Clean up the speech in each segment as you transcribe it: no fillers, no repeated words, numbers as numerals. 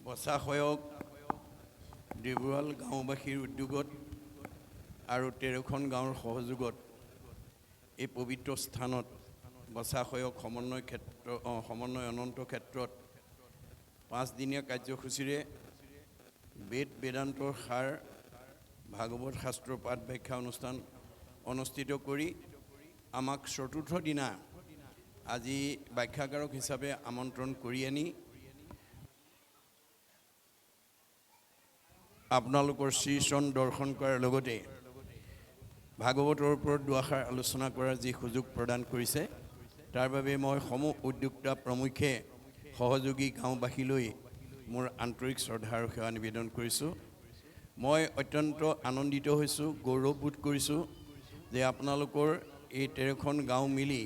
বচাসয়ক ডিব্ৰুগড় গাঁওবাসীৰ উদ্যোগত আৰু 13খন গাঁৱৰ সহযোগত এই পবিত্ৰ স্থানত বচাসয়ক সমন্বয় অনন্ত ক্ষেত্ৰত 5 দিনীয়া কাৰ্যসূচীৰে বেদ বেদান্তৰ সাৰ ভাগৱত শাস্ত্ৰ পাঠ ব্যাখ্যা অনুষ্ঠান অনুষ্ঠিত কৰি আমাক চতুৰ্থ দিনা আজি ব্যাখ্যাকাৰক হিচাপে আমন্ত্ৰণ কৰি আনি আপোনালোকৰ শ্ৰীচৰণ দৰ্শন কৰাৰ লগতে ভাগৱতৰ ওপৰত দুআষাৰ আলোচনা কৰাৰ যি সুযোগ প্ৰদান কৰিছে তাৰ বাবে মই সমূহ উদ্যোক্তা প্ৰমুখ্যে সহযোগী গাঁওবাসীলৈ মোৰ আন্তৰিক শ্ৰদ্ধা আৰু সেৱা নিবেদন কৰিছোঁ। মই অত্যন্ত আনন্দিত হৈছোঁ, গৌৰৱবোধ কৰিছোঁ যে আপোনালোকৰ এই 13খন গাঁও মিলি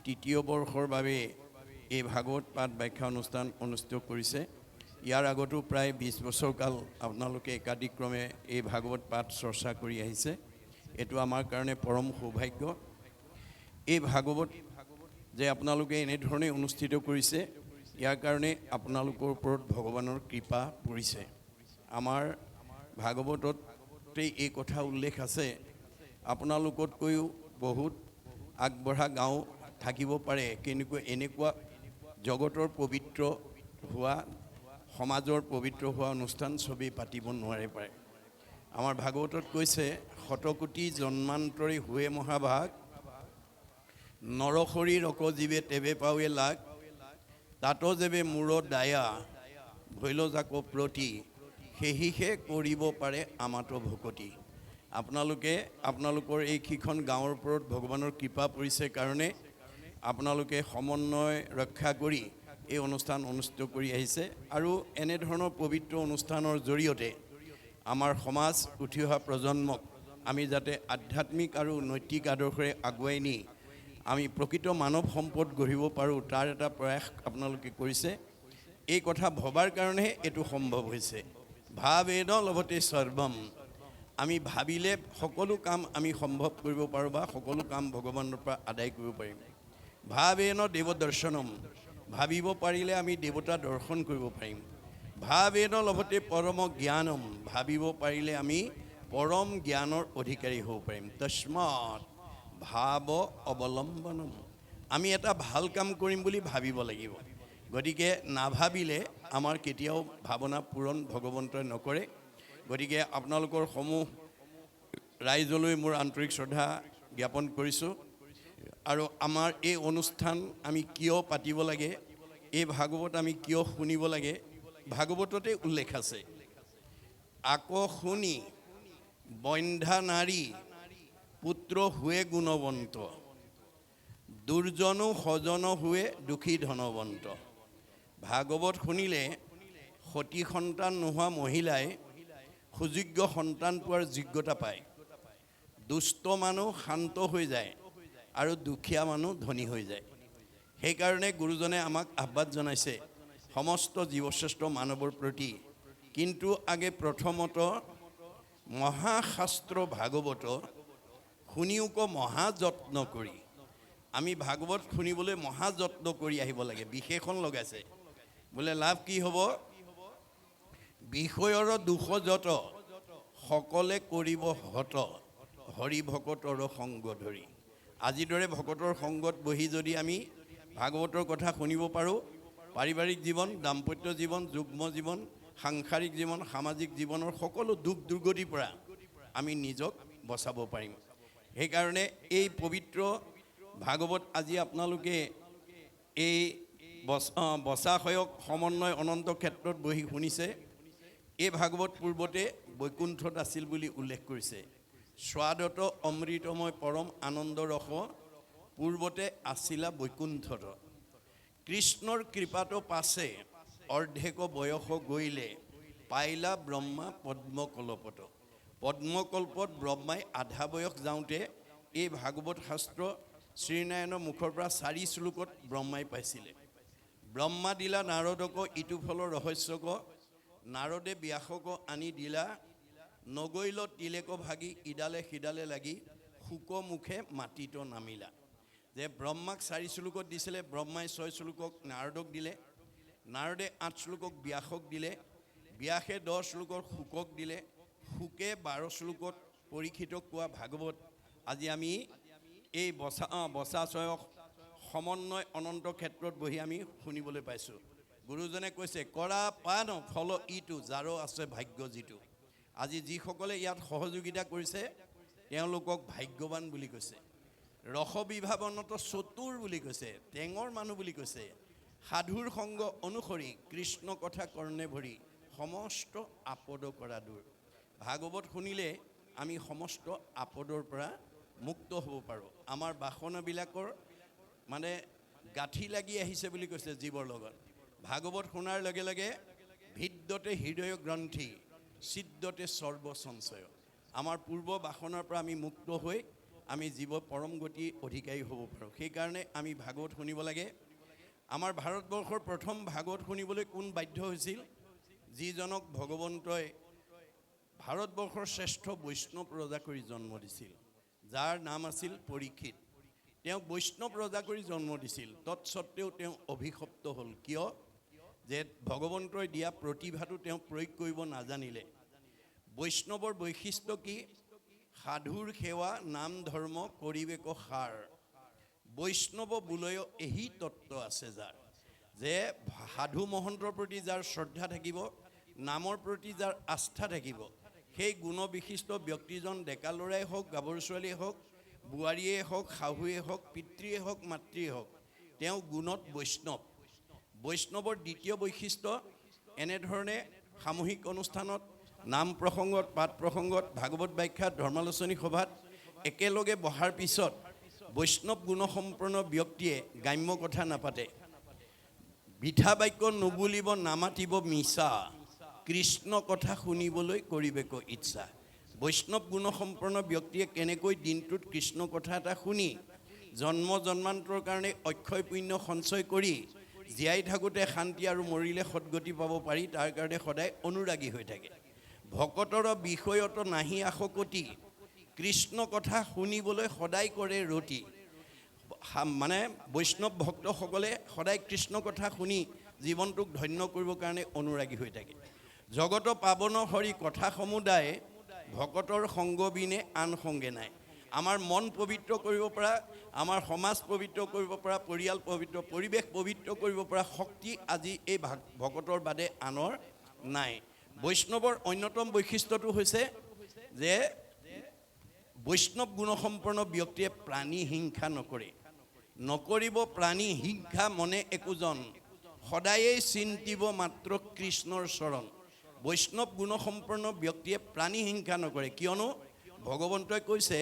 তৃতীয় বৰ্ষৰ বাবে এই ভাগৱত পাঠ ব্যাখ্যা অনুষ্ঠান অনুষ্ঠিত কৰিছে। ইয়াৰ আগতো প্ৰায় 20 বছৰ কাল আপোনালোকে একাদিক্ৰমে এই ভাগৱত পাঠ চৰ্চা কৰি আহিছে। এইটো আমাৰ কাৰণে পৰম সৌভাগ্য। এই ভাগৱত যে আপোনালোকে এনেধৰণে অনুষ্ঠিত কৰিছে ইয়াৰ কাৰণে আপোনালোকৰ ওপৰত ভগৱানৰ কৃপা পৰিছে। আমাৰ ভাগৱততেই এই কথা উল্লেখ আছে, আপোনালোকতকৈও বহুত আগবঢ়া গাঁও থাকিব পাৰে, কিন্তু এনেকুৱা জগতৰ পবিত্ৰ হোৱা সমাজৰ পবিত্ৰ হোৱা অনুষ্ঠান ছবেই পাতিব নোৱাৰে পাৰে। আমাৰ ভাগৱতত কৈছে, শতকোটি জন্মান্তৰে হুৱে মহাভাগ, নৰসৰী ৰকজীৱে তেবে পাৱে লাগ, তাতো যেবে মূৰ দায়া ভৈল জাক প্ৰতি, সেহিহে কৰিব পাৰে আমাতো ভকতি। আপোনালোকৰ এইকেইখন গাঁৱৰ ওপৰত ভগৱানৰ কৃপা পৰিছে কাৰণে আপোনালোকে সমন্বয় ৰক্ষা কৰি এই অনুষ্ঠান অনুষ্ঠিত কৰি আহিছে আৰু এনেধৰণৰ পবিত্ৰ অনুষ্ঠানৰ জৰিয়তে আমাৰ সমাজ উঠি অহা প্ৰজন্মক আমি যাতে আধ্যাত্মিক আৰু নৈতিক আদৰ্শৰে আগুৱাই নি আমি প্ৰকৃত মানৱ সম্পদ গঢ়িব পাৰোঁ তাৰ এটা প্ৰয়াস আপোনালোকে কৰিছে। এই কথা ভবাৰ কাৰণেহে এইটো সম্ভৱ হৈছে। ভাৱেন লভতে সৰ্বম, আমি ভাবিলে সকলো কাম আমি সম্ভৱ কৰিব পাৰোঁ বা সকলো কাম ভগৱানৰ পৰা আদায় কৰিব পাৰিম। ভাৱেন দেৱ দৰ্শনম, ভাবিব পাৰিলে আমি দেৱতা দৰ্শন কৰিব পাৰিম। ভাৱেন লভতে পৰম জ্ঞানম, ভাবিব পাৰিলে আমি পৰম জ্ঞানৰ অধিকাৰী হ'ব পাৰিম। তস্মাৎ ভাৱ অৱলম্বনম, আমি এটা ভাল কাম কৰিম বুলি ভাবিব লাগিব। গতিকে নাভাবিলে আমাৰ কেতিয়াও ভাৱনা পূৰণ ভগৱন্তই নকৰে। গতিকে আপোনালোকৰ সমূহ ৰাইজলৈ মোৰ আন্তৰিক শ্ৰদ্ধা জ্ঞাপন কৰিছোঁ। আৰু আমাৰ এই অনুষ্ঠান আমি কিয় পাতিব লাগে, এই ভাগৱত আমি কিয় শুনিব লাগে, ভাগৱততে উল্লেখ আছে, আকৌ শুনি বন্ধ্যা নাৰী পুত্ৰ হুৱে গুণৱন্ত, দুৰ্জনো সজন হুৱে দুখী ধনৱন্ত। ভাগৱত শুনিলে সতী সন্তান নোহোৱা মহিলাই সুযোগ্য সন্তান পোৱাৰ যোগ্যতা পায়, দুষ্ট মানুহ শান্ত হৈ যায় আৰু দুখীয়া মানুহ ধনী হৈ যায়। সেইকাৰণে গুৰুজনে আমাক আহ্বান জনাইছে সমস্ত জীৱশ্ৰেষ্ঠ মানৱৰ প্ৰতি, কিন্তু আগে প্ৰথমত মহাশাস্ত্ৰ ভাগৱত শুনিওক মহাযত্ন কৰি। আমি ভাগৱত শুনিবলৈ মহাযত্ন কৰি আহিব লাগে। বিশেষণ লগাইছে বোলে লাভ কি হ'ব, বিষয়ৰ দুখ যত সকলে কৰিব হত, হৰি ভকতৰ সংগ ধৰি। আজিৰ দৰে ভকতৰ সংগত বহি যদি আমি ভাগৱতৰ কথা শুনিব পাৰোঁ, পাৰিবাৰিক জীৱন, দাম্পত্য জীৱন, যুগ্ম জীৱন, সাংসাৰিক জীৱন, সামাজিক জীৱনৰ সকলো দুখ দুৰ্গতিৰ পৰা আমি নিজক বচাব পাৰিম। সেইকাৰণে এই পবিত্ৰ ভাগৱত আজি আপোনালোকে এই বচাসয়ক সমন্বয় অনন্ত ক্ষেত্ৰত বহি শুনিছে। এই ভাগৱত পূৰ্বতে বৈকুণ্ঠত আছিল বুলি উল্লেখ কৰিছে। স্বাদত অমৃতময় পৰম আনন্দ ৰস পূৰ্বতে আছিলা বৈকুণ্ঠত, কৃষ্ণৰ কৃপাটো পাছে অৰ্ধেক বয়স গৈলে, পাইলা ব্ৰহ্মা পদ্মকল্পত। পদ্মকল্পত ব্ৰহ্মাই আধা বয়স যাওঁতে এই ভাগৱত শাস্ত্ৰ শ্ৰীনাৰায়ণৰ মুখৰ পৰা 4 শ্লোকত ব্ৰহ্মাই পাইছিলে। ব্ৰহ্মা দিলা নাৰদক ইটো ফলৰ ৰহস্যক, নাৰদে ব্যাসক আনি দিলা, নগৈল তিলেক ভাগি ইডালে সিডালে লাগি, শুক মুখে মাটিত নামিলা। যে ব্ৰহ্মাক 4 শ্লোকত দিছিলে, ব্ৰহ্মাই 6 শ্লোকক নাৰদক দিলে। নাৰদে 8 শ্লোকক ব্যাসক দিলে, ব্যাসে 10 শ্লোকৰ শুকক দিলে, শুকে 12 শ্লোকত পৰীক্ষিতক কোৱা ভাগৱত আজি আমি এই বছাছয়ক সমন্বয় অনন্ত ক্ষেত্ৰত বহি আমি শুনিবলৈ পাইছোঁ। গুৰুজনে কৈছে কৰা পান ফল ইটো যাৰো আছে ভাগ্য যিটো। আজি যিসকলে ইয়াত সহযোগিতা কৰিছে তেওঁলোকক ভাগ্যৱান বুলি কৈছে। ৰস বিভাৱনত চতুৰ বুলি কৈছে, টেঙৰ মানুহ বুলি কৈছে। সাধুৰ সংগ অনুসৰি কৃষ্ণ কথা কৰ্ণে ভৰি সমস্ত আপদ কৰা দূৰ। ভাগৱত শুনিলে আমি সমস্ত আপদৰ পৰা মুক্ত হ'ব পাৰোঁ। আমাৰ বাসনাবিলাকৰ মানে গাঁঠি লাগি আহিছে বুলি কৈছে জীৱৰ লগত। ভাগৱত শুনাৰ লগে লগে ভিদ্যতে হৃদয় গ্ৰন্থি ছিদ্যতে সৰ্ব সঞ্চয়। আমাৰ পূৰ্ব বাসনাৰ পৰা আমি মুক্ত হৈ আমি জীৱ পৰম গতি অধিকাৰী হ'ব পাৰোঁ। সেইকাৰণে আমি ভাগৱত শুনিব লাগে। আমাৰ ভাৰতবৰ্ষৰ প্ৰথম ভাগৱত শুনিবলৈ কোন বাধ্য হৈছিল? যিজনক ভগৱন্তই ভাৰতবৰ্ষৰ শ্ৰেষ্ঠ বৈষ্ণৱ ৰজা কৰি জন্ম দিছিল, যাৰ নাম আছিল পৰীক্ষিত। তেওঁক বৈষ্ণৱ ৰজা কৰি জন্ম দিছিল, তৎসত্ত্বেও তেওঁ অভিশপ্ত হ'ল। কিয়? যে ভগৱন্তই দিয়া প্ৰতিভাটো তেওঁ প্ৰয়োগ কৰিব নাজানিলে। বৈষ্ণৱৰ বৈশিষ্ট্য কি? সাধুৰ সেৱা নাম ধৰ্ম কৰিবেক সাৰ। বৈষ্ণৱ বোলয় এহি তত্ত্ব আছে যাৰ। যে সাধু মহন্তৰ প্ৰতি যাৰ শ্ৰদ্ধা থাকিব, নামৰ প্ৰতি যাৰ আস্থা থাকিব, সেই গুণবিশিষ্ট ব্যক্তিজন ডেকা ল'ৰাই হওক, গাভৰু ছোৱালীয়ে হওক, বোৱাৰীয়ে হওক, শাহুৱে হওক, পিতৃয়ে হওক, মাতৃয়ে হওক, তেওঁ গুণত বৈষ্ণৱ। বৈষ্ণৱৰ দ্বিতীয় বৈশিষ্ট্য এনেধৰণে সামূহিক অনুষ্ঠানত, নাম প্ৰসংগত, পাঠ প্ৰসংগত, ভাগৱত ব্যাখ্যাত, ধৰ্মালোচনী সভাত একেলগে বহাৰ পিছত বৈষ্ণৱ গুণসম্পন্ন ব্যক্তিয়ে গ্ৰাম্য কথা নাপাতে। বিঠা বাক্য নুবুলিব নামাতিব মিছা, কৃষ্ণ কথা শুনিবলৈ কৰিবেক ইচ্ছা। বৈষ্ণৱ গুণসম্পন্ন ব্যক্তিয়ে কেনেকৈ দিনটোত কৃষ্ণ কথা এটা শুনি জন্ম জন্মান্তৰ কাৰণে অক্ষয় পুণ্য সঞ্চয় কৰি জীয়াই থাকোঁতে শান্তি আৰু মৰিলে সদ্গতি পাব পাৰি, তাৰ কাৰণে সদায় অনুৰাগী হৈ থাকে। ভকতৰ বিষয়ত নাহি আশকতি, কৃষ্ণ কথা শুনিবলৈ সদায় কৰে ৰতি। মানে বৈষ্ণৱ ভক্তসকলে সদায় কৃষ্ণ কথা শুনি জীৱনটোক ধন্য কৰিবৰ কাৰণে অনুৰাগী হৈ থাকে। জগত পাৱন হৰি কথা সমুদায়, ভকতৰ সংগ বিনে আন সংগে নাই। আমাৰ মন পবিত্ৰ কৰিব পৰা, আমাৰ সমাজ পবিত্ৰ কৰিব পৰা, পৰিয়াল পবিত্ৰ, পৰিৱেশ পবিত্ৰ কৰিব পৰা শক্তি আজি এই ভকতৰ বাদে আনৰ নাই। বৈষ্ণৱৰ অন্যতম বৈশিষ্ট্যটো হৈছে যে বৈষ্ণৱ গুণসম্পন্ন ব্যক্তিয়ে প্ৰাণী হিংসা নকৰিব। প্ৰাণী হিংসা মনে একোজন, সদায়েই চিন্তিব মাত্ৰ কৃষ্ণৰ চৰণ। বৈষ্ণৱ গুণসম্পন্ন ব্যক্তিয়ে প্ৰাণী হিংসা নকৰে, কিয়নো ভগৱন্তই কৈছে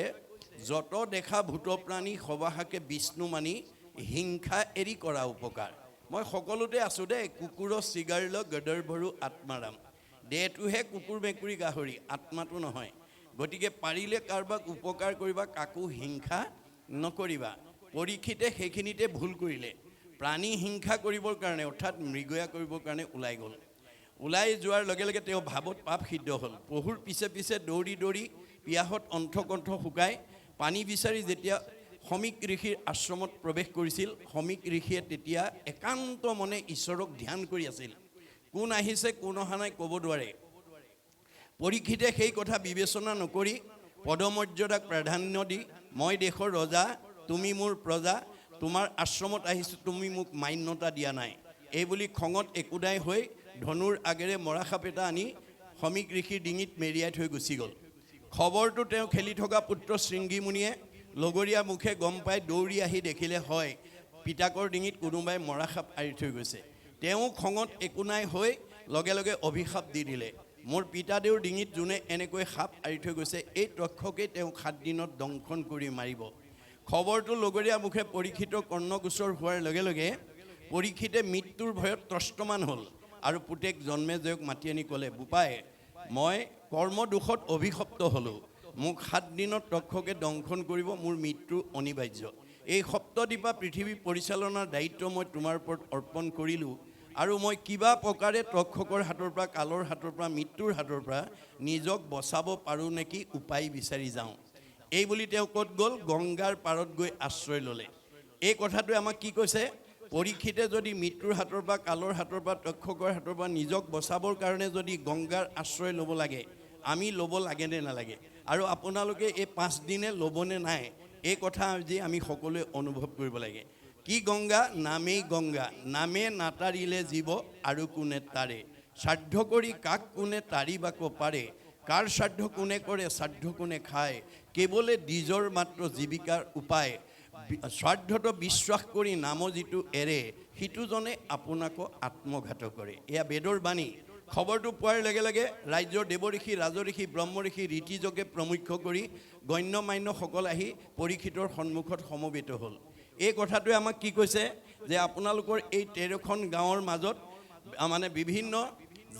যত দেখা ভূত প্ৰাণী সবাহাকে বিষ্ণু মানি, হিংসা এৰি কৰা উপকাৰ। মই সকলোতে আছোঁ দেই, কুকুৰ চিগাৰ্ল গদৰ্ভৰু আত্মাৰাম। দেহটোহে কুকুৰ মেকুৰী গাহৰি, আত্মাটো নহয়। গতিকে পাৰিলে কাৰোবাক উপকাৰ কৰিবা, কাকো হিংসা নকৰিবা। পৰীক্ষিতে সেইখিনিতে ভুল কৰিলে। প্ৰাণী হিংসা কৰিবৰ কাৰণে অৰ্থাৎ মৃগয়া কৰিবৰ কাৰণে ওলাই গ'ল। ওলাই যোৱাৰ লগে লগে তেওঁ ভাৱত পাপ সিদ্ধ হ'ল। পহুৰ পিছে পিছে দৌৰি দৌৰি পিয়াহত অণ্ঠকণ্ঠ শুকাই পানী বিচাৰি যেতিয়া সমীক ঋষিৰ আশ্ৰমত প্ৰৱেশ কৰিছিল, সমীক ঋষিয়ে তেতিয়া একান্ত মনে ঈশ্বৰক ধ্যান কৰি আছিল। কোন আহিছে কোন অহা নাই ক'ব নোৱাৰে। পৰীক্ষিতে সেই কথা বিবেচনা নকৰি পদমৰ্যাদাক প্ৰাধান্য দি, মই দেশৰ ৰজা, তুমি মোৰ প্ৰজা, তোমাৰ আশ্ৰমত আহিছোঁ, তুমি মোক মান্যতা দিয়া নাই, এইবুলি খঙত একোদাই হৈ ধনুৰ আগেৰে মৰা সাপ এটা আনি সমীক ঋষিৰ ডিঙিত মেৰিয়াই থৈ গুচি গ'ল। খবৰটো তেওঁ খেলি থকা পুত্ৰ শৃংগীমুনিয়ে লগৰীয়া মুখে গম পাই দৌৰি আহি দেখিলে হয় পিতাকৰ ডিঙিত কোনোবাই মৰা সাপ আঁৰি থৈ গৈছে। তেওঁ খঙত একো নাই হৈ লগে লগে অভিশাপ দি দিলে, মোৰ পিতাদেউৰ ডিঙিত যোনে এনেকৈ সাপ আঁৰি থৈ গৈছে, এই তক্ষকেই তেওঁ 7 দিনত দংশন কৰি মাৰিব। খবৰটো লগৰীয়া মুখে পৰীক্ষিতৰ কৰ্ণগোচৰ হোৱাৰ লগে লগে পৰীক্ষিতে মৃত্যুৰ ভয়ত ত্ৰস্তমান হ'ল আৰু পুতেক জন্মেজয়ক মাতি আনি ক'লে, বোপাই মই কৰ্মদোষত অভিশপ্ত হ'লোঁ, মোক 7 দিনত তক্ষকে দংশন কৰিব, মোৰ মৃত্যু অনিবাৰ্য। এই সপ্তদ্বীপা পৃথিৱী পৰিচালনাৰ দায়িত্ব মই তোমাৰ ওপৰত অৰ্পণ কৰিলোঁ আৰু মই কিবা প্ৰকাৰে তক্ষকৰ হাতৰ পৰা, কালৰ হাতৰ পৰা, মৃত্যুৰ হাতৰ পৰা নিজক বচাব পাৰোঁ নেকি উপায় বিচাৰি যাওঁ। এই বুলি তেওঁ ক'ত গ'ল? গংগাৰ পাৰত গৈ আশ্ৰয় ল'লে। এই কথাটোৱে আমাক কি কৈছে? পৰীক্ষিতে যদি মৃত্যুৰ হাতৰ পৰা কালৰ হাতৰ পৰা তক্ষকৰ হাতৰ পৰা নিজক বচাবৰ কাৰণে যদি গংগাৰ আশ্ৰয় ল'ব লাগে আমি ল'ব লাগে নে নালাগে আৰু আপোনালোকে এই 5 দিনে ল'বনে নাই এই কথা আজি আমি সকলোৱে অনুভৱ কৰিব লাগে কি গংগা নামেই গংগা নামে নাতাৰিলে জীৱ আৰু কোনে তাৰে শ্ৰাদ্ধ কৰি কাক কোনে তাৰিবাক পাৰে কাৰ শ্ৰাদ্ধ কোনে কৰে শ্ৰাদ্ধ কোনে খায় কেৱলে দ্বিজৰ মাত্ৰ জীৱিকাৰ উপায় শ্ৰাদ্ধটো বিশ্বাস কৰি নাম যিটো এৰে সিটোজনে আপোনাকো আত্মঘাত কৰে এয়া বেদৰ বাণী খবৰটো পোৱাৰ লগে লগে ৰাজ্যৰ দেৱঋষি ৰাজঋষি ব্ৰহ্মঋষি ৰীতিযোগে প্ৰমুখ্য কৰি গণ্য মান্যসকল আহি পৰীক্ষিতৰ সন্মুখত সমবেত হ'ল এই কথাটোৱে আমাক কি কৈছে যে আপোনালোকৰ এই 13খন গাঁৱৰ মাজত মানে বিভিন্ন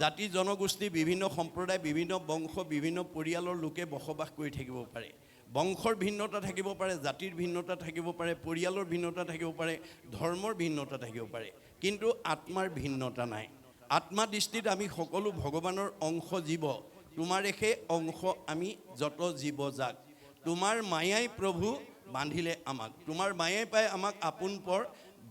জাতি জনগোষ্ঠী বিভিন্ন সম্প্ৰদায় বিভিন্ন বংশ বিভিন্ন পৰিয়ালৰ লোকে বসবাস কৰি থাকিব পাৰে বংশৰ ভিন্নতা থাকিব পাৰে জাতিৰ ভিন্নতা থাকিব পাৰে পৰিয়ালৰ ভিন্নতা থাকিব পাৰে ধৰ্মৰ ভিন্নতা থাকিব পাৰে কিন্তু আত্মাৰ ভিন্নতা নাই আত্মা দৃষ্টিত আমি সকলো ভগৱানৰ অংশ জীৱ তোমাৰে সেই অংশ আমি যত জীৱ যাক তোমাৰ মায়াই প্ৰভু বান্ধিলে আমাক তোমাৰ মায়াই পাই আমাক আপোন পৰ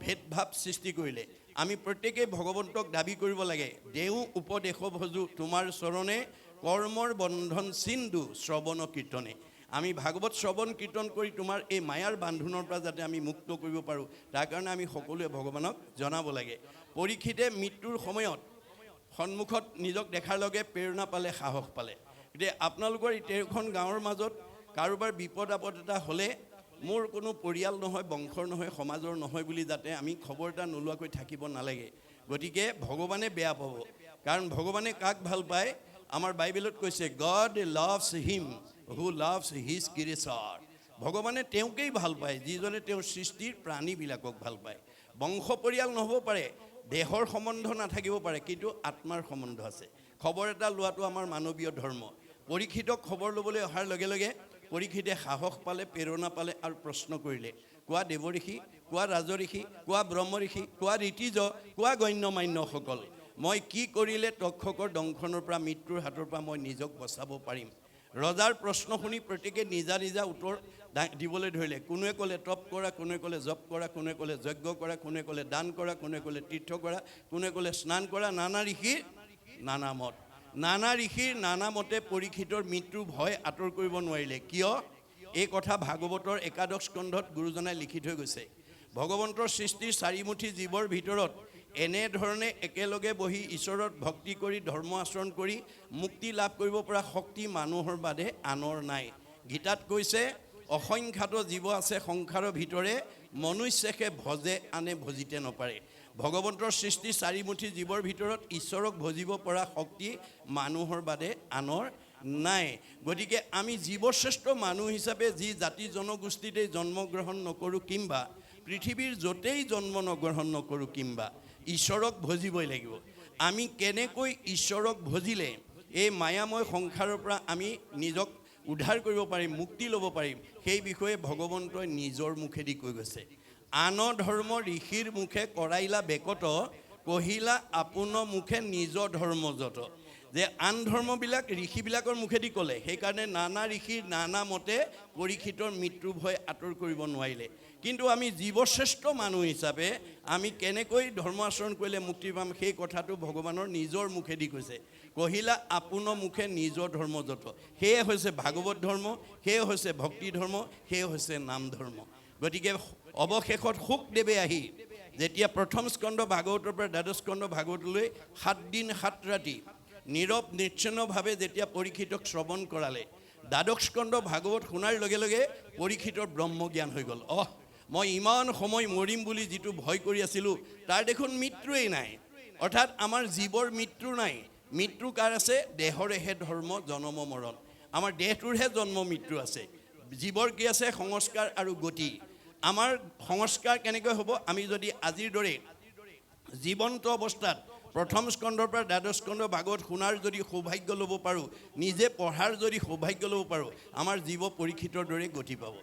ভেদভাৱ সৃষ্টি কৰিলে আমি প্ৰত্যেকেই ভগৱন্তক দাবী কৰিব লাগে দেও উপদেশ ভজু তোমাৰ চৰণে কৰ্মৰ বন্ধন সিন্ধু শ্ৰৱণ কীৰ্তনে আমি ভাগৱত শ্ৰৱণ কীৰ্তন কৰি তোমাৰ এই মায়াৰ বান্ধোনৰ পৰা যাতে আমি মুক্ত কৰিব পাৰোঁ তাৰ কাৰণে আমি সকলোৱে ভগৱানক জনাব লাগে পৰীক্ষিতে মৃত্যুৰ সময়ত সন্মুখত নিজক দেখাৰ লগে প্ৰেৰণা পালে সাহস পালে গতিকে আপোনালোকৰ এই 13খন গাঁৱৰ মাজত কাৰোবাৰ বিপদ আপদ এটা হ'লে মোৰ কোনো পৰিয়াল নহয় বংশৰ নহয় সমাজৰ নহয় বুলি যাতে আমি খবৰ এটা নোলোৱাকৈ থাকিব নালাগে গতিকে ভগৱানে বেয়া পাব কাৰণ ভগৱানে কাক ভাল পায় আমাৰ বাইবেলত কৈছে গড লাভছ হিম হু লাভছ হিজ ক্ৰিয়েচাৰ ভগৱানে তেওঁকেই ভাল পায় যিজনে তেওঁৰ সৃষ্টিৰ প্ৰাণীবিলাকক ভাল পায় বংশ পৰিয়াল নহ'ব পাৰে দেহৰ সম্বন্ধ নাথাকিব পাৰে কিন্তু আত্মাৰ সম্বন্ধ আছে খবৰ এটা লোৱাটো আমাৰ মানৱীয় ধৰ্ম পৰীক্ষিতক খবৰ ল'বলৈ অহাৰ লগে লগে পৰীক্ষিতে সাহস পালে প্ৰেৰণা পালে আৰু প্ৰশ্ন কৰিলে কোৱা দেৱঋষি কোৱা ৰাজঋষি কোৱা ব্ৰহ্মঋষি কোৱা ৰীতিজ কোৱা গণ্যমান্যসকল মই কি কৰিলে তক্ষকৰ দংশনৰ পৰা মৃত্যুৰ হাতৰ পৰা মই নিজক বচাব পাৰিম ৰজাৰ প্ৰশ্ন শুনি প্ৰত্যেকে নিজা নিজা উত্তৰ দিবলৈ ধৰিলে কোনোৱে ক'লে তপ কৰা কোনোৱে ক'লে জপ কৰা কোনোৱে ক'লে যজ্ঞ কৰা কোনোৱে ক'লে দান কৰা কোনোৱে ক'লে তীৰ্থ কৰা কোনোৱে ক'লে স্নান কৰা নানা ঋষিৰ নানা মত নানা ঋষিৰ নানা মতে পৰীক্ষিতৰ মৃত্যুৰ ভয় আঁতৰ কৰিব নোৱাৰিলে কিয় এই কথা ভাগৱতৰ একাদশ স্কন্ধত গুৰুজনাই লিখি থৈ গৈছে ভগৱন্তৰ সৃষ্টিৰ চাৰিমুঠি জীৱৰ ভিতৰত এনেধৰণে একেলগে বহি ঈশ্বৰৰ ভক্তি কৰি ধৰ্ম আচৰণ কৰি মুক্তি লাভ কৰিব পৰা শক্তি মানুহৰ বাদে আনৰ নাই গীতাত কৈছে অসংখ্যাত জীৱ আছে সংসাৰৰ ভিতৰে মনুষ্যকে ভজে আনে ভজিতে নপাৰে ভগৱন্তৰ সৃষ্টি চাৰিমুঠি জীৱৰ ভিতৰত ঈশ্বৰক ভজিব পৰা শক্তি মানুহৰ বাদে আনৰ নাই গতিকে আমি জীৱশ্ৰেষ্ঠ মানুহ হিচাপে যি জাতি জনগোষ্ঠীতে জন্মগ্ৰহণ নকৰোঁ কিংবা পৃথিৱীৰ য'তেই জন্ম নগ্ৰহণ নকৰোঁ কিংবা ঈশ্বৰক ভজিবই লাগিব আমি কেনেকৈ ঈশ্বৰক ভজিলে এই মায়াময় সংসাৰৰ পৰা আমি নিজক উদ্ধাৰ কৰিব পাৰিম মুক্তি ল'ব পাৰিম সেই বিষয়ে ভগৱন্তই নিজৰ মুখেদি কৈ গৈছে আন ধৰ্ম ঋষিৰ মুখে কৰাইলা বেকত কহিলা আপোন মুখে নিজ ধৰ্ম যত যে আন ধৰ্মবিলাক ঋষিবিলাকৰ মুখেদি ক'লে সেইকাৰণে নানা ঋষিৰ নানা মতে পৰীক্ষিতৰ মৃত্যু ভয় আঁতৰ কৰিব নোৱাৰিলে কিন্তু আমি জীৱশ্ৰেষ্ঠ মানুহ হিচাপে আমি কেনেকৈ ধৰ্ম আচৰণ কৰিলে মুক্তি পাম সেই কথাটো ভগৱানৰ নিজৰ মুখেদি কৈছে কহিলা আপোন মুখে নিজৰ ধৰ্ম যত সেয়ে হৈছে ভাগৱত ধৰ্ম সেয়ে হৈছে ভক্তি ধৰ্ম সেয়ে হৈছে নাম ধৰ্ম গতিকে অৱশেষত শুকদেৱে আহি যেতিয়া প্ৰথম স্কন্ধ ভাগৱতৰ পৰা দ্বাদশ স্কন্ধ ভাগৱতলৈ 7 দিন 7 ৰাতি নীৰৱ নিশ্চন্নভাৱে যেতিয়া পৰীক্ষিতক শ্ৰৱণ কৰালে দ্বাদশ স্কন্ধ ভাগৱত শুনাৰ লগে লগে পৰীক্ষিতৰ ব্ৰহ্মজ্ঞান হৈ গ'ল মই ইমান সময় মৰিম বুলি যিটো ভয় কৰি আছিলোঁ তাৰ দেখোন মৃত্যুৱেই নাই অৰ্থাৎ আমাৰ জীৱৰ মৃত্যু নাই মৃত্যু কাৰ আছে দেহৰেহে ধৰ্ম জন্ম মৰণ আমাৰ দেহটোৰহে জন্ম মৃত্যু আছে জীৱৰ কি আছে সংস্কাৰ আৰু গতি আমাৰ সংস্কাৰ কেনেকৈ হ'ব আমি যদি আজিৰ দৰে জীৱন্ত অৱস্থাত প্ৰথম স্কন্ধৰ পৰা দ্বাদশ স্কন্ধ ভাগৱত শুনাৰ যদি সৌভাগ্য ল'ব পাৰোঁ নিজে পঢ়াৰ যদি সৌভাগ্য ল'ব পাৰোঁ আমাৰ জীৱ পৰীক্ষিতৰ দৰে গতি পাব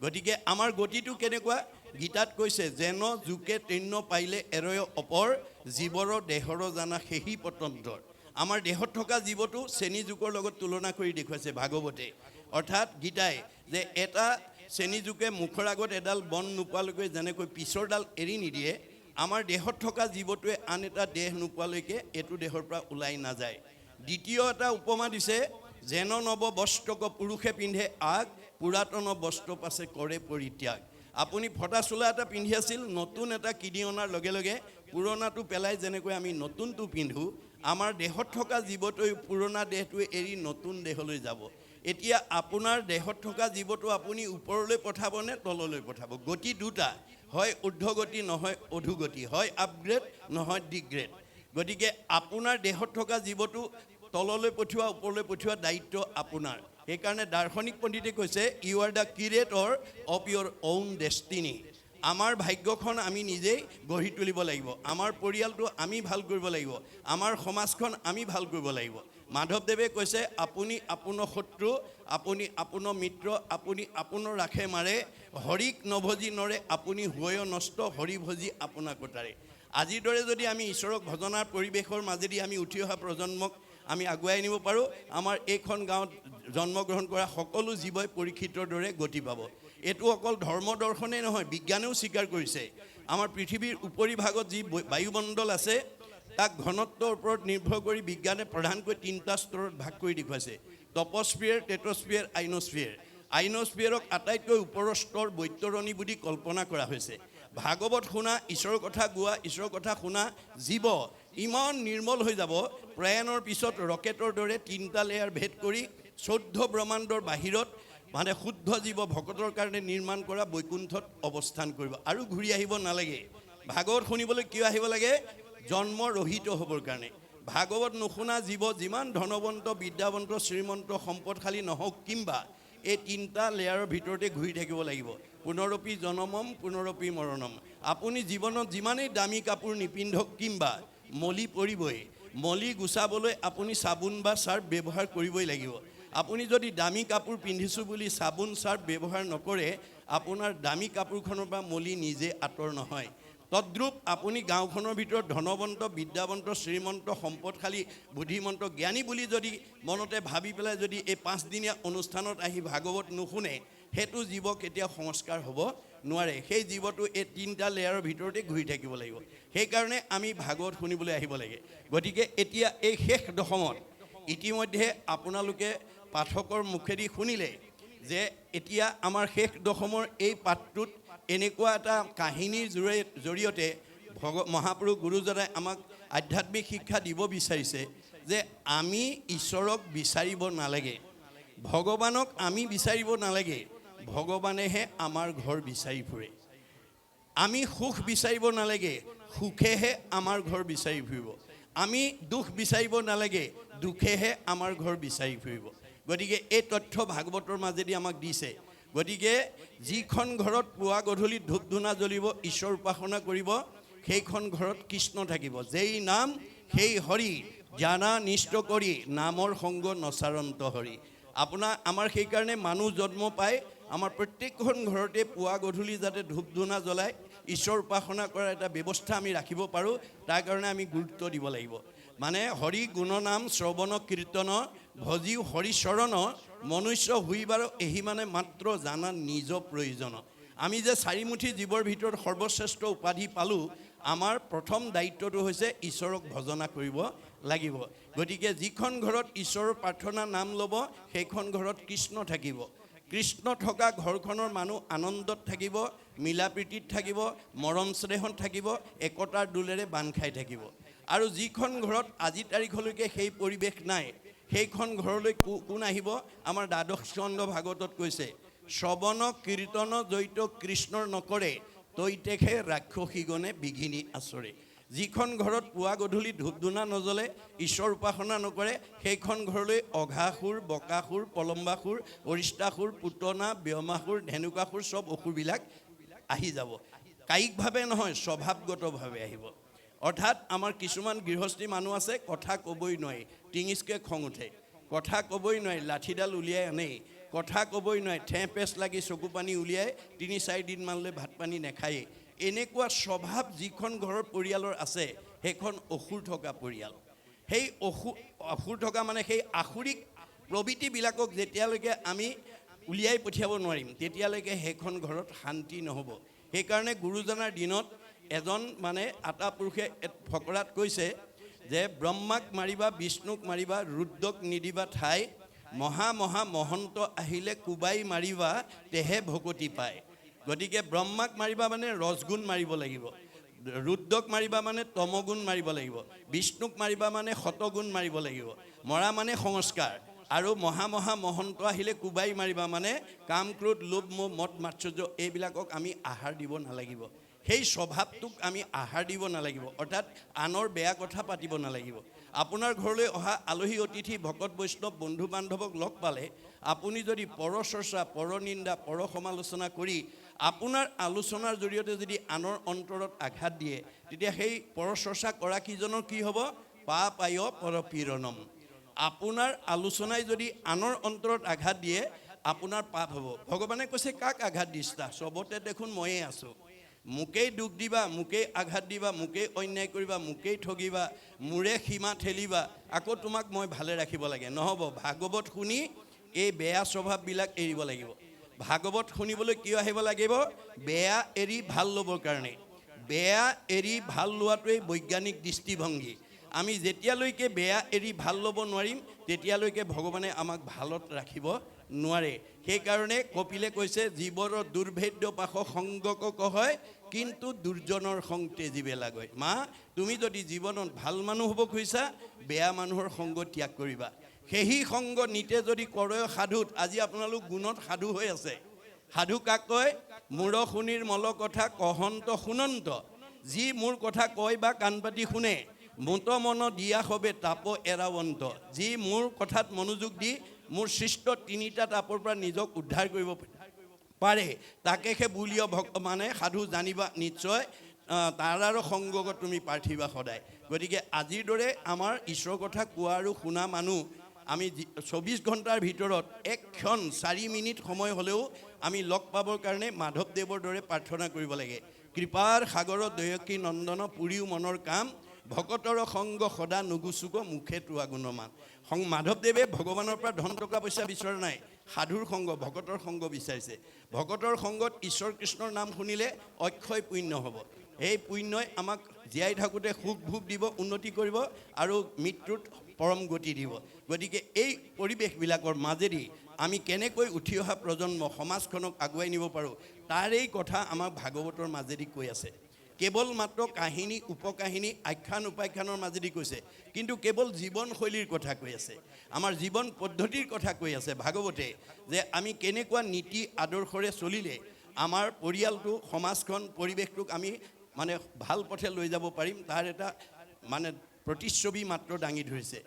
গতিকে আমাৰ গতিটো কেনেকুৱা গীতাত কৈছে যেন জোকে তৃণ পাইলে এৰয় অপৰ জীৱৰ দেহৰ জানা সেহি পতন্তৰ আমাৰ দেহত থকা জীৱটো শ্ৰেণী জোকৰ লগত তুলনা কৰি দেখুৱাইছে ভাগৱতে অৰ্থাৎ গীতাই যে এটা শ্ৰেণী জোকে মুখৰ আগত এডাল বন নোপোৱালৈকে যেনেকৈ পিছৰডাল এৰি নিদিয়ে আমাৰ দেহত থকা জীৱটোৱে আন এটা দেহ নোপোৱালৈকে এইটো দেহৰ পৰা ওলাই নাযায়। দ্বিতীয় এটা উপমা দিছে, যেন নৱ বস্ত্ৰক পুৰুষে পিন্ধে আগ, পুৰাতন বস্ত্ৰ পাছে কৰে পৰিত্যাগ। আপুনি ফটা চোলা এটা পিন্ধি আছিল, নতুন এটা কিনি অনাৰ লগে লগে পুৰণাটো পেলাই যেনেকৈ আমি নতুনটো পিন্ধো, আমাৰ দেহত থকা জীৱটোৱে পুৰণা দেহটোৱে এৰি নতুন দেহলৈ যাব। এতিয়া আপোনাৰ দেহত থকা জীৱটো আপুনি ওপৰলৈ পঠাবনে তললৈ পঠাব? গতি দুটা, হয় ঊৰ্ধ্বগতি নহয় অধোগতি, হয় আপগ্ৰেড নহয় ডিগ্ৰেড। গতিকে আপোনাৰ দেহত থকা জীৱটো তললৈ পঠিওৱা ওপৰলৈ পঠিওৱা দায়িত্ব আপোনাৰ। সেইকাৰণে দাৰ্শনিক পণ্ডিতে কৈছে, you are the curator of your own destiny. আমাৰ ভাগ্যখন আমি নিজেই গঢ়ি তুলিব লাগিব। আমাৰ পৰিয়ালটো আমি ভাল কৰিব লাগিব। আমাৰ সমাজখন আমি ভাল কৰিব লাগিব। মাধৱদেৱে কৈছে, আপুনি আপোনাৰ শত্ৰু, আপুনি আপোনাৰ মিত্ৰ, আপুনি আপোনাৰ ৰাখে মাৰে, হৰিক নভজি নৰে, আপুনি হৈ নষ্ট, হৰি ভজি আপোনাক তাৰে। আজিৰ দৰে যদি আমি ঈশ্বৰক ভজনাৰ পৰিৱেশৰ মাজেদি আমি উঠি অহা প্ৰজন্মক আমি আগুৱাই নিব পাৰোঁ, আমাৰ এইখন গাঁৱত জন্মগ্ৰহণ কৰা সকলো জীৱই পৰীক্ষিতৰ দৰে গতি পাব। এইটো অকল ধৰ্ম দৰ্শনেই নহয়, বিজ্ঞানেও স্বীকাৰ কৰিছে। আমাৰ পৃথিৱীৰ উপৰিভাগত যি বায়ুমণ্ডল আছে, তাক ঘনত্বৰ ওপৰত নিৰ্ভৰ কৰি বিজ্ঞানে প্ৰধানকৈ 3টা স্তৰত ভাগ কৰি দেখুৱাইছে: টপস্ফিয়াৰ, টেট্ৰস্ফিয়াৰ, আইনস্ফিয়াৰ। আইনস্ফিয়াৰক আটাইতকৈ ওপৰৰ স্তৰ বৈতৰণী বুলি কল্পনা কৰা হৈছে। ভাগৱত শুনা, ঈশ্বৰৰ কথা গোৱা, ঈশ্বৰৰ কথা শুনা জীৱ ইমান নিৰ্মল হৈ যাব, প্ৰয়াণৰ পিছত ৰকেটৰ দৰে 3টা লেয়াৰ ভেদ কৰি 14 ব্ৰহ্মাণ্ডৰ বাহিৰত মানে শুদ্ধ জীৱ ভকতৰ কাৰণে নিৰ্মাণ কৰা বৈকুণ্ঠত অৱস্থান কৰিব আৰু ঘূৰি আহিব নালাগে। ভাগৱত শুনিবলৈ কিয় আহিব লাগে? জন্ম ৰহিত হ'বৰ কাৰণে। ভাগৱত নুশুনা জীৱ যিমান ধনৱন্ত, বিদ্যাৱন্ত, শ্ৰীমন্ত, সম্পদশালী নহওক কিম্বা, এই 3টা লেয়াৰৰ ভিতৰতে ঘূৰি থাকিব লাগিব। পুনৰপি জনমম পুনৰপি মৰণম। আপুনি জীৱনত যিমানেই দামী কাপোৰ নিপিন্ধক কিম্বা, মলি পৰিবই। মলি গুচাবলৈ আপুনি চাবোন বা চাৰ্ফ ব্যৱহাৰ কৰিবই লাগিব। আপুনি যদি দামী কাপোৰ পিন্ধিছোঁ বুলি চাবোন চাৰ্ফ ব্যৱহাৰ নকৰে, আপোনাৰ দামী কাপোৰখনৰ পৰা মলি নিজে আঁতৰ নহয়। তদ্ৰূপ আপুনি গাঁওখনৰ ভিতৰত ধনৱন্ত, বিদ্যাৱন্ত, শ্ৰীমন্ত, সম্পদশালী, বুদ্ধিমন্ত, জ্ঞানী বুলি যদি মনতে ভাবি পেলাই যদি এই 5দিনীয়া অনুষ্ঠানত আহি ভাগৱত নুশুনে, সেইটো জীৱ কেতিয়াও সংস্কাৰ হ'ব নোৱাৰে। সেই জীৱটো এই 3টা লেয়াৰৰ ভিতৰতে ঘূৰি থাকিব লাগিব। সেইকাৰণে আমি ভাগৱত শুনিবলৈ আহিব লাগে। গতিকে এতিয়া এই শেষ দশমত ইতিমধ্যে আপোনালোকে পাঠকৰ মুখেদি শুনিলে যে এতিয়া আমাৰ শেষ দশমৰ এই পাঠটোত এনেকুৱা এটা কাহিনীৰ জৰিয়তে মহাপুৰুষ গুৰুজনাই আমাক আধ্যাত্মিক শিক্ষা দিব বিচাৰিছে যে আমি ঈশ্বৰক বিচাৰিব নালাগে, ভগৱানক আমি বিচাৰিব নালাগে, ভগৱানেহে আমাৰ ঘৰ বিচাৰি ফুৰে। আমি সুখ বিচাৰিব নালাগে, সুখেহে আমাৰ ঘৰ বিচাৰি ফুৰিব। আমি দুখ বিচাৰিব নালাগে, দুখেহে আমাৰ ঘৰ বিচাৰি ফুৰিব। গতিকে এই তথ্য ভাগৱতৰ মাজেদি আমাক দিছে। গতিকে যিখন ঘৰত পুৱা গধূলি ধূপ ধূনা জ্বলিব, ঈশ্বৰ উপাসনা কৰিব, সেইখন ঘৰত কৃষ্ণ থাকিব। যেই নাম সেই হৰি, জানা নিষ্ঠ কৰি, নামৰ সংগ নচাৰন্ত হৰি। আমাৰ সেইকাৰণে মানুহ জন্ম পায়, আমাৰ প্ৰত্যেকখন ঘৰতে পুৱা গধূলি যাতে ধূপ ধূনা জ্বলাই ঈশ্বৰ উপাসনা কৰাৰ এটা ব্যৱস্থা আমি ৰাখিব পাৰোঁ, তাৰ কাৰণে আমি গুৰুত্ব দিব লাগিব। মানে হৰি গুণনাম শ্ৰৱণ কীৰ্তন, ভজিও হৰিচৰণ, মনুষ্য হুইবাৰ এহি মানে মাত্ৰ জানা নিজ প্ৰয়োজন। আমি যে 4 মুঠি জীৱৰ ভিতৰত সৰ্বশ্ৰেষ্ঠ উপাধি পালোঁ, আমাৰ প্ৰথম দায়িত্বটো হৈছে ঈশ্বৰক ভজনা কৰিব লাগিব। গতিকে যিখন ঘৰত ঈশ্বৰৰ প্ৰাৰ্থনা নাম ল'ব, সেইখন ঘৰত কৃষ্ণ থাকিব। কৃষ্ণ থকা ঘৰখনৰ মানুহ আনন্দত থাকিব, মিলা প্ৰীতিত থাকিব, মৰম স্নেহত থাকিব, একতাৰ দোলেৰে বান্ধ খাই থাকিব। আৰু যিখন ঘৰত আজি তাৰিখলৈকে সেই পৰিৱেশ নাই, সেইখন ঘৰলৈ কোন আহিব? আমাৰ দ্বাদশ স্কন্ধ ভাগৱতত কৈছে, শ্ৰৱণ কীৰ্তন জৈত কৃষ্ণৰ নকৰে, তৈতেখে ৰাক্ষসীগণে বিঘিনি আচৰে। যিখন ঘৰত পুৱা গধূলি ধূপ ধূনা নজ্বলে, ঈশ্বৰ উপাসনা নকৰে, সেইখন ঘৰলৈ অঘাসুৰ, বকাসুৰ, পলম্বাসুৰ, অৰিষ্টাসুৰ, পুতনা, ব্যোমাসুৰ, ধেনুকাসুৰ চব অসুৰবিলাক আহি যাব। কায়িকভাৱে নহয়, স্বভাৱগতভাৱে আহিব। অৰ্থাৎ আমাৰ কিছুমান গৃহস্থী মানুহ আছে, কথা ক'বই নোৱাৰি, টিঙিচকৈ খং উঠে, কথা ক'বই নোৱাৰি, লাঠিডাল উলিয়াই আনেই, কথা ক'বই নোৱাৰি, ঠেহ পেচ লাগি চকু পানী উলিয়াই 3-4 দিনমানলৈ ভাত পানী নাখায়েই। এনেকুৱা স্বভাৱ যিখন ঘৰৰ পৰিয়ালৰ আছে, সেইখন অসুৰ থকা পৰিয়াল। সেই অসুৰ থকা মানে সেই আসুৰিক প্ৰবৃত্তিবিলাকক যেতিয়ালৈকে আমি উলিয়াই পঠিয়াব নোৱাৰিম, তেতিয়ালৈকে সেইখন ঘৰত শান্তি নহ'ব। সেইকাৰণে গুৰুজনাৰ দিনত এজন মানে আটা পুৰুষে ফকৰাত কৈছে যে ব্ৰহ্মাক মাৰিবা বিষ্ণুক মাৰিবা ৰুদ্ৰক নিদিবা ঠাই মহা মহা মহন্ত আহিলে কোবাই মাৰিবা তেহে ভকতি পায়। গতিকে ব্ৰহ্মাক মাৰিবা মানে ৰজগুণ মাৰিব লাগিব, ৰুদ্ৰক মাৰিবা মানে তমগুণ মাৰিব লাগিব, বিষ্ণুক মাৰিবা মানে শতগুণ মাৰিব লাগিব, মৰা মানে সংস্কাৰ, আৰু মহা মহা মহন্ত আহিলে কোবাই মাৰিবা মানে কাম ক্ৰোধ লোভ মোহ মদ মাৎসৰ্য এইবিলাকক আমি আহাৰ দিব নালাগিব। সেই স্বভাৱটোক আমি আহাৰ দিব নালাগিব, অৰ্থাৎ আনৰ বেয়া কথা পাতিব নালাগিব। আপোনাৰ ঘৰলৈ অহা আলহী অতিথি ভকত বৈষ্ণৱ বন্ধু বান্ধৱক লগ পালে আপুনি যদি পৰচৰ্চা পৰনিন্দা পৰ সমালোচনা কৰি আপোনাৰ আলোচনাৰ জৰিয়তে যদি আনৰ অন্তৰত আঘাত দিয়ে, তেতিয়া সেই পৰচৰ্চা কৰা কিজনৰ কি হ'ব? পাপায় পৰপীড়নম। আপোনাৰ আলোচনাই যদি আনৰ অন্তৰত আঘাত দিয়ে আপোনাৰ পাপ হ'ব। ভগৱানে কৈছে কাক আঘাত দিছা? চবতে দেখোন ময়ে আছোঁ। মোকেই দুখ দিবা, মোকেই আঘাত দিবা, মোকেই অন্যায় কৰিবা, মোকেই ঠগিবা, মোৰে সীমা ঠেলিবা, আকৌ তোমাক মই ভালে ৰাখিব লাগে। নহ'ব। ভাগৱত শুনি এই বেয়া স্বভাৱবিলাক এৰিব লাগিব। ভাগৱত শুনিবলৈ কিয় আহিব লাগিব? বেয়া এৰি ভাল ল'বৰ কাৰণে। বেয়া এৰি ভাল লোৱাটোৱেই বৈজ্ঞানিক দৃষ্টিভংগী। আমি যেতিয়ালৈকে বেয়া এৰি ভাল ল'ব নোৱাৰিম তেতিয়ালৈকে ভগৱানে আমাক ভালত ৰাখিব নোৱাৰে। সেইকাৰণে কপিলে কৈছে জীৱৰ দুৰ্ভেদ্য পাশ সংগক কহয় কিন্তু দুৰ্জনৰ সং তেজিবে লাগয়। মা, তুমি যদি জীৱনত ভাল মানুহ হ'ব খুজিছা বেয়া মানুহৰ সংগ ত্যাগ কৰিবা। সেই সংগ নিতে যদি কৰে সাধুত, আজি আপোনালোক গুণত সাধু হৈ আছে। সাধু কাক কয়? মূৰ শুনিৰ মল কথা কহন্ত শুনন্ত। যি মোৰ কথা কয় বা কাণ পাতি শুনে, মোত মন দিয়া হবে তাপ এৰাৱন্ত। যি মোৰ কথাত মনোযোগ দি মোৰ সৃষ্ট তিনিটা তাপৰ পৰা নিজক উদ্ধাৰ কৰিব পাৰে, তাকেহে বুলিও মানে সাধু জানিবা নিশ্চয়, তাৰ সংগত তুমি পাৰ্থিবা সদায়। গতিকে আজিৰ দৰে আমাৰ ঈশ্বৰৰ কথা কোৱা আৰু শুনা মানুহ আমি 24 ঘণ্টাৰ ভিতৰত এক ক্ষণ 4 মিনিট সময় হ'লেও আমি লগ পাবৰ কাৰণে মাধৱদেৱৰ দৰে প্ৰাৰ্থনা কৰিব লাগে। কৃপাৰ সাগৰ দয়কী নন্দন পুৰীও মনৰ কাম, ভকতৰ সংগ সদা নুগুচুক মুখে তোৱা গুণমান। মাধৱদেৱে ভগৱানৰ পৰা ধন টকা পইচা বিচৰা নাই, সাধুৰ সংগ ভকতৰ সংগ বিচাৰিছে। ভকতৰ সংগত ঈশ্বৰ কৃষ্ণৰ নাম শুনিলে অক্ষয় পুণ্য হ'ব। এই পুণ্যই আমাক জীয়াই থাকোঁতে সুখ ভোগ দিব, উন্নতি কৰিব আৰু মৃত্যুত পৰম গতি দিব। গতিকে এই পৰিৱেশবিলাকৰ মাজেদি আমি কেনেকৈ উঠি অহা প্ৰজন্ম সমাজখনক আগুৱাই নিব পাৰোঁ তাৰেই কথা আমাক ভাগৱতৰ মাজেদি কৈ আছে। কেৱল মাত্ৰ কাহিনী উপকাহিনী আখ্যান উপাখ্যানৰ মাজেদি কৈছে, কিন্তু কেৱল জীৱনশৈলীৰ কথা কৈ আছে, আমাৰ জীৱন পদ্ধতিৰ কথা কৈ আছে ভাগৱতে, যে আমি কেনেকুৱা নীতি আদৰ্শৰে চলিলে আমাৰ পৰিয়ালটো সমাজখন পৰিৱেশটোক আমি মানে ভাল পথে লৈ যাব পাৰিম তাৰ এটা মানে প্ৰতিচ্ছবি মাত্ৰ দাঙি ধৰিছে।